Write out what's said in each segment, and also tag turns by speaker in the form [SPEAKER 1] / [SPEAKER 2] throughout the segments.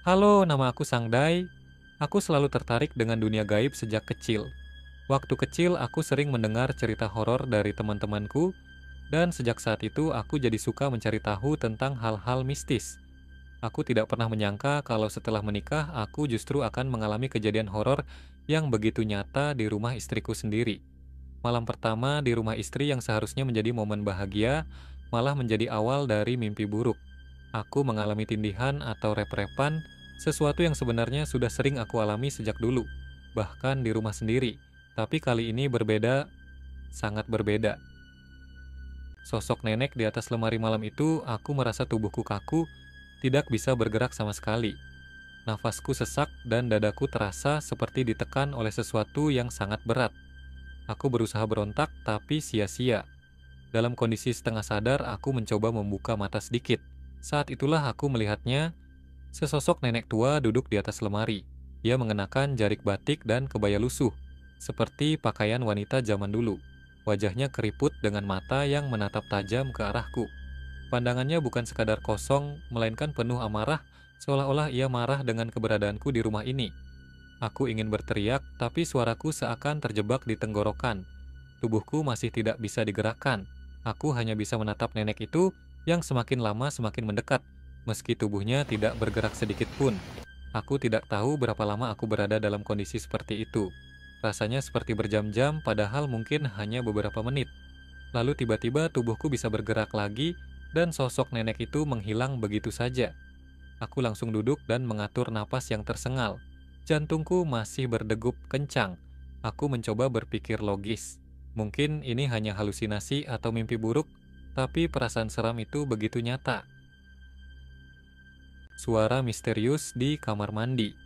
[SPEAKER 1] Halo, nama aku Sangdai. Aku selalu tertarik dengan dunia gaib sejak kecil. Waktu kecil, aku sering mendengar cerita horor dari teman-temanku, dan sejak saat itu aku jadi suka mencari tahu tentang hal-hal mistis. Aku tidak pernah menyangka kalau setelah menikah, aku justru akan mengalami kejadian horor yang begitu nyata di rumah istriku sendiri. Malam pertama di rumah istri yang seharusnya menjadi momen bahagia, malah menjadi awal dari mimpi buruk. Aku mengalami tindihan atau rep-repan, sesuatu yang sebenarnya sudah sering aku alami sejak dulu, bahkan di rumah sendiri. Tapi kali ini berbeda, sangat berbeda. Sosok nenek di atas lemari malam itu, aku merasa tubuhku kaku, tidak bisa bergerak sama sekali. Nafasku sesak dan dadaku terasa seperti ditekan oleh sesuatu yang sangat berat. Aku berusaha berontak, tapi sia-sia. Dalam kondisi setengah sadar, aku mencoba membuka mata sedikit. Saat itulah aku melihatnya, sesosok nenek tua duduk di atas lemari. Dia mengenakan jarik batik dan kebaya lusuh, seperti pakaian wanita zaman dulu. Wajahnya keriput dengan mata yang menatap tajam ke arahku. Pandangannya bukan sekadar kosong, melainkan penuh amarah, seolah-olah ia marah dengan keberadaanku di rumah ini. Aku ingin berteriak, tapi suaraku seakan terjebak di tenggorokan. Tubuhku masih tidak bisa digerakkan. Aku hanya bisa menatap nenek itu yang semakin lama semakin mendekat, meski tubuhnya tidak bergerak sedikit pun. Aku tidak tahu berapa lama aku berada dalam kondisi seperti itu. Rasanya seperti berjam-jam, padahal mungkin hanya beberapa menit. Lalu tiba-tiba tubuhku bisa bergerak lagi, dan sosok nenek itu menghilang begitu saja. Aku langsung duduk dan mengatur napas yang tersengal. Jantungku masih berdegup kencang. Aku mencoba berpikir logis. Mungkin ini hanya halusinasi atau mimpi buruk, tapi perasaan seram itu begitu nyata. Suara misterius di kamar mandi.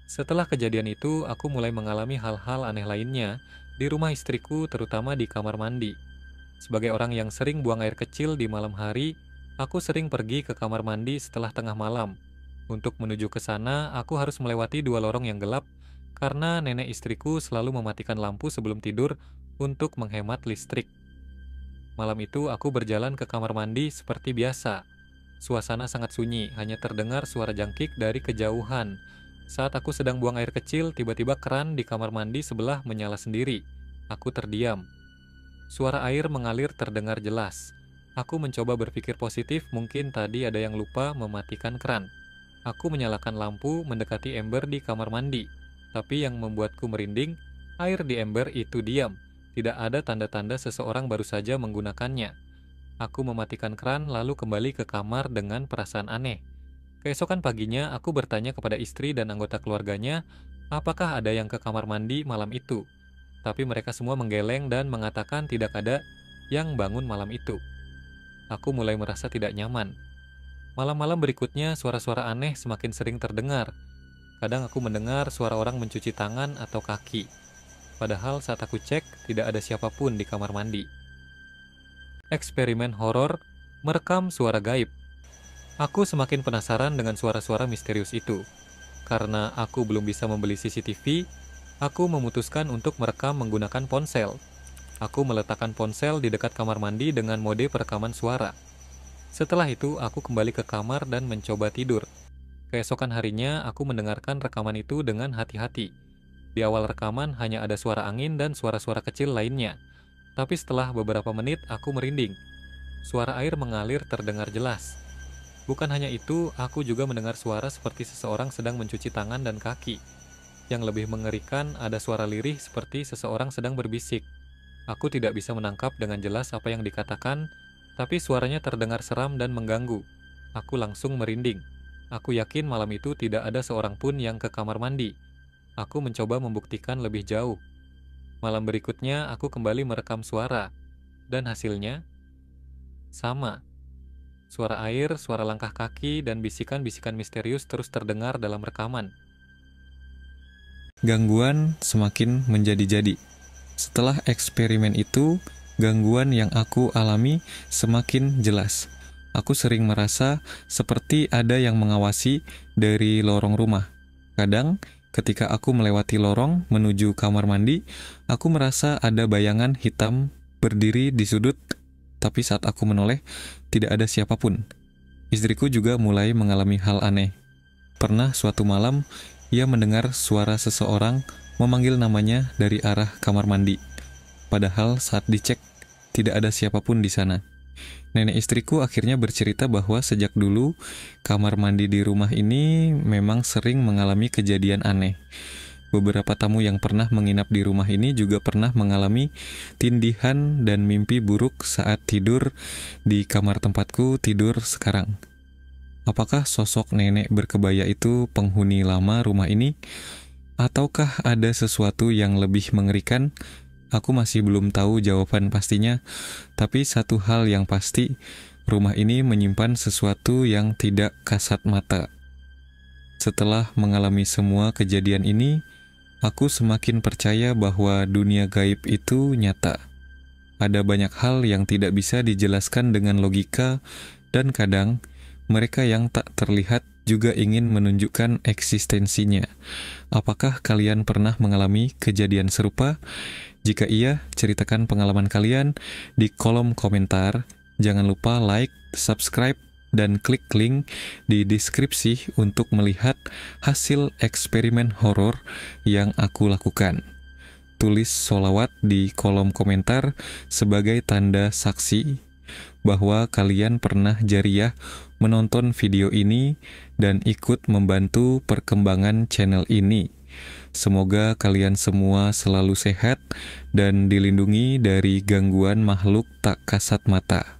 [SPEAKER 1] Setelah kejadian itu, aku mulai mengalami hal-hal aneh lainnya di rumah istriku, terutama di kamar mandi. Sebagai orang yang sering buang air kecil di malam hari, aku sering pergi ke kamar mandi setelah tengah malam. Untuk menuju ke sana, aku harus melewati dua lorong yang gelap karena nenek istriku selalu mematikan lampu sebelum tidur untuk menghemat listrik. Malam itu, aku berjalan ke kamar mandi seperti biasa. Suasana sangat sunyi, hanya terdengar suara jangkik dari kejauhan. Saat aku sedang buang air kecil, tiba-tiba keran di kamar mandi sebelah menyala sendiri. Aku terdiam. Suara air mengalir terdengar jelas. Aku mencoba berpikir positif, mungkin tadi ada yang lupa mematikan keran. Aku menyalakan lampu mendekati ember di kamar mandi. Tapi yang membuatku merinding, air di ember itu diam. Tidak ada tanda-tanda seseorang baru saja menggunakannya. Aku mematikan keran lalu kembali ke kamar dengan perasaan aneh. Keesokan paginya, aku bertanya kepada istri dan anggota keluarganya, apakah ada yang ke kamar mandi malam itu. Tapi mereka semua menggeleng dan mengatakan tidak ada yang bangun malam itu. Aku mulai merasa tidak nyaman. Malam-malam berikutnya, suara-suara aneh semakin sering terdengar. Kadang aku mendengar suara orang mencuci tangan atau kaki. Padahal saat aku cek, tidak ada siapapun di kamar mandi. Eksperimen horor merekam suara gaib. Aku semakin penasaran dengan suara-suara misterius itu. Karena aku belum bisa membeli CCTV, aku memutuskan untuk merekam menggunakan ponsel. Aku meletakkan ponsel di dekat kamar mandi dengan mode perekaman suara. Setelah itu, aku kembali ke kamar dan mencoba tidur. Keesokan harinya, aku mendengarkan rekaman itu dengan hati-hati. Di awal rekaman hanya ada suara angin dan suara-suara kecil lainnya. Tapi setelah beberapa menit, aku merinding. Suara air mengalir terdengar jelas. Bukan hanya itu, aku juga mendengar suara seperti seseorang sedang mencuci tangan dan kaki. Yang lebih mengerikan, ada suara lirih seperti seseorang sedang berbisik. Aku tidak bisa menangkap dengan jelas apa yang dikatakan, tapi suaranya terdengar seram dan mengganggu. Aku langsung merinding. Aku yakin malam itu tidak ada seorang pun yang ke kamar mandi. Aku mencoba membuktikan lebih jauh. Malam berikutnya, aku kembali merekam suara. Dan hasilnya sama. Suara air, suara langkah kaki, dan bisikan-bisikan misterius terus terdengar dalam rekaman. Gangguan semakin menjadi-jadi. Setelah eksperimen itu, gangguan yang aku alami semakin jelas. Aku sering merasa seperti ada yang mengawasi dari lorong rumah. Kadang,
[SPEAKER 2] Ketika aku melewati lorong menuju kamar mandi, aku merasa ada bayangan hitam berdiri di sudut, tapi saat aku menoleh, tidak ada siapapun. Istriku juga mulai mengalami hal aneh. Pernah suatu malam, ia mendengar suara seseorang memanggil namanya dari arah kamar mandi. Padahal saat dicek, tidak ada siapapun di sana. Nenek istriku akhirnya bercerita bahwa sejak dulu, kamar mandi di rumah ini memang sering mengalami kejadian aneh. Beberapa tamu yang pernah menginap di rumah ini juga pernah mengalami tindihan dan mimpi buruk saat tidur di kamar tempatku tidur sekarang. Apakah sosok nenek berkebaya itu penghuni lama rumah ini? Ataukah ada sesuatu yang lebih mengerikan? Aku masih belum tahu jawaban pastinya, tapi satu hal yang pasti, rumah ini menyimpan sesuatu yang tidak kasat mata. Setelah mengalami semua kejadian ini, aku semakin percaya bahwa dunia gaib itu nyata. Ada banyak hal yang tidak bisa dijelaskan dengan logika, dan kadang mereka yang tak terlihat juga ingin menunjukkan eksistensinya. Apakah kalian pernah mengalami kejadian serupa? Jika iya, ceritakan pengalaman kalian di kolom komentar. Jangan lupa like, subscribe, dan klik link di deskripsi untuk melihat hasil eksperimen horor yang aku lakukan. Tulis sholawat di kolom komentar sebagai tanda saksi bahwa kalian pernah jariah menonton video ini dan ikut membantu perkembangan channel ini. Semoga kalian semua selalu sehat dan dilindungi dari gangguan makhluk tak kasat mata.